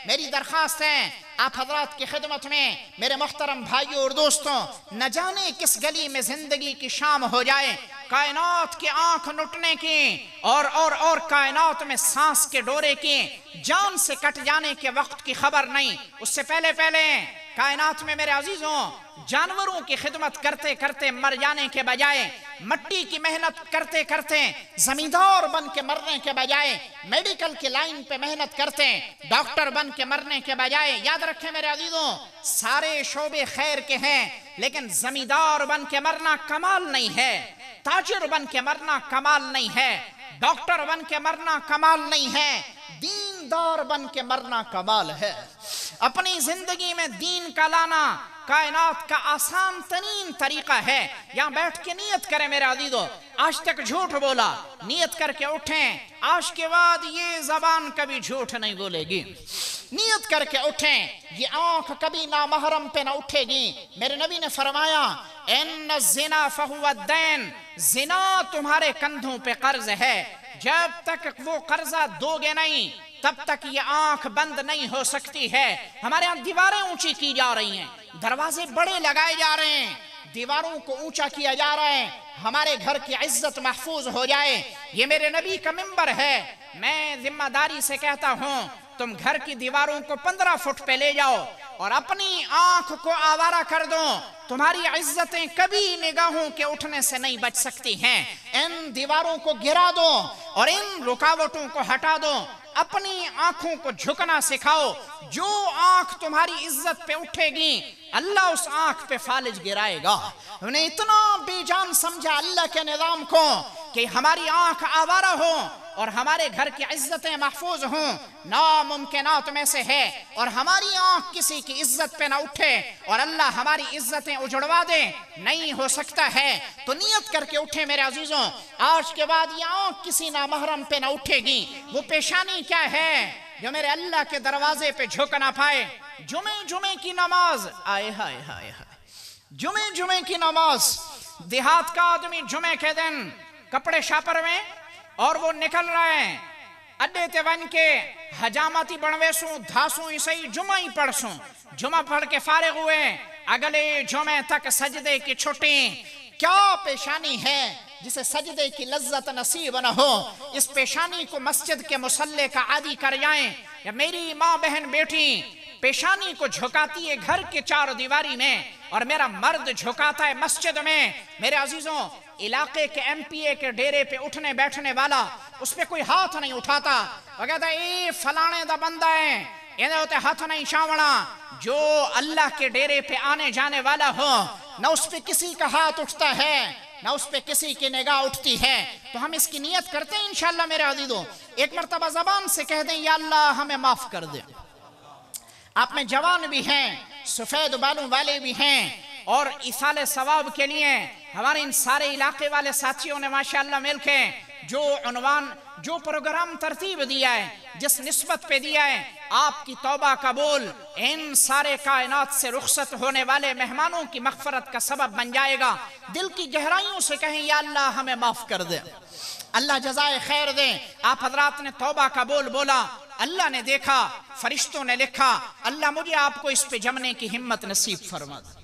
میری درخواست ہے آپ حضرات کی خدمت میں میرے محترم بھائیوں اور دوستوں، نہ جانے کس گلی میں زندگی کی شام ہو جائے، کائنات کی آنکھ نٹنے کی اور کائنات میں سانس کے ڈورے کی جان سے کٹ جانے کے وقت کی خبر نہیں، اس سے پہلے کائنات میں میرے عزیزوں جانوروں کی خدمت کرتے کرتے مر جانے کے بجائے، مٹی کی محنت کرتے کرتے زمیندار بن کے مرنے کے بجائے، میڈیکل کی لائن پہ محنت کرتے ڈاکٹر بن کے مرنے کے بجائے، یاد رکھیں میرے عزیزوں سارے شعبے خیر کے ہیں، لیکن زمیندار بن کے مرنا کمال نہیں ہے، تاجر بن کے مرنا کمال نہیں ہے، ڈاکٹر بن کے مرنا کمال نہیں ہے، دیندار بن کے مرنا کمال ہے۔ اپنی زندگی میں دین کا لانا کائنات کا آسان ترین طریقہ ہے۔ یہاں بیٹھ کے نیت کریں میرے عزیزو، آج تک جھوٹ بولا، نیت کر کے اٹھیں آج کے بعد یہ زبان کبھی جھوٹ نہیں بولے گی، نیت کر کے اٹھیں یہ آنکھ کبھی نامحرم پہ نہ اٹھے گی۔ میرے نبی نے فرمایا ان الزنا فہو الدین، زنا تمہارے کندھوں پہ قرض ہے، جب تک وہ قرضہ دو گے نہیں تب تک یہ آنکھ بند نہیں ہو سکتی ہے۔ ہمارے یہاں دیواریں اونچی کی جا رہی ہیں، دروازے بڑے لگائے جا رہے ہیں، دیواروں کو اونچا کیا جا رہا ہے، ہمارے گھر کی عزت محفوظ ہو جائے۔ یہ میرے نبی کا منبر ہے، میں ذمہ داری سے کہتا ہوں تم گھر کی دیواروں کو 15 فٹ پہ لے جاؤ اور اپنی آنکھ کو آوارہ کر دو، تمہاری عزتیں کبھی نگاہوں کے اٹھنے سے نہیں بچ سکتی ہیں۔ ان دیواروں کو گرا دو اور ان رکاوٹوں کو ہٹا دو، اپنی آنکھوں کو جھکنا سکھاؤ۔ جو آنکھ تمہاری عزت پہ اٹھے گی اللہ اس آنکھ پہ فالج گرائے گا۔ ہم نے اتنا بے جان سمجھا اللہ کے نظام کو کہ ہماری آنکھ آوارہ ہو اور ہمارے گھر کی عزتیں محفوظ ہوں، ناممکنات میں سے ہے، اور ہماری آنکھ کسی کی عزت پہ نہ اٹھے اور اللہ ہماری عزتیں اجڑوا دے، نہیں ہو سکتا ہے۔ تو نیت کر کے اٹھے میرے عزیزوں، آج کے بعد یہ آنکھ کسی نامحرم پہ نہ اٹھے گی۔ وہ پیشانی کیا ہے جو میرے اللہ کے دروازے پہ جھک نہ پائے؟ جمعے کی نماز، آئے ہائے ہائے ہائے، جمعے کی نماز۔ دیہات کا آدمی جمعے کے دن کپڑے شاپر میں اور وہ نکل رہے ہیں اڈے تے ون کے حجامتی بنویسوں دھاسوں اسے جمعہ ہی پڑھسوں، جمعہ پڑھ کے فارغ ہوئے، اگلے جمعے تک سجدے کی چھٹی۔ کیا پیشانی ہے جسے سجدے کی لذت نصیب نہ ہو؟ اس پیشانی کو مسجد کے مصلی کا عادی کر جائیں۔ یا میری ماں بہن بیٹی پیشانی کو جھکاتی ہے گھر کے چار دیواری میں اور میرا مرد جھکاتا ہے مسجد میں۔ میرے عزیزوں علاقے کے ایم پی اے کے ڈیرے پہ اٹھنے بیٹھنے والا اس پہ کوئی ہاتھ نہیں اٹھاتا، وہ کہتا ہے اے فلانے دا بندہ ہے، یہ ہوتے ہاتھ نہیں شاوڑا۔ جو اللہ کے ڈیرے پہ آنے جانے والا ہو نہ اس پہ کسی کا ہاتھ اٹھتا ہے نہ اس پہ کسی کی نگاہ اٹھتی ہے۔ تو ہم اس کی نیت کرتے ہیں انشاءاللہ میرے عزیزوں، ایک مرتبہ زبان سے کہہ دیں یا اللہ ہمیں معاف کر دے۔ آپ میں جوان بھی ہیں، سفید بالوں والے بھی ہیں، اور ایصال ثواب کے لیے ہمارے ان سارے علاقے والے ساتھیوں نے ماشاءاللہ مل کے جو عنوان جو پروگرام ترتیب دیا ہے، جس نسبت پہ دیا ہے، آپ کی توبہ قبول ان سارے کائنات سے رخصت ہونے والے مہمانوں کی مغفرت کا سبب بن جائے گا۔ دل کی گہرائیوں سے کہیں یا اللہ ہمیں معاف کر دے، اللہ جزائے خیر دے۔ آپ حضرات نے توبہ قبول بولا، اللہ نے دیکھا، فرشتوں نے لکھا، اللہ مجھے آپ کو اس پہ جمنے کی ہمت نصیب فرما دے۔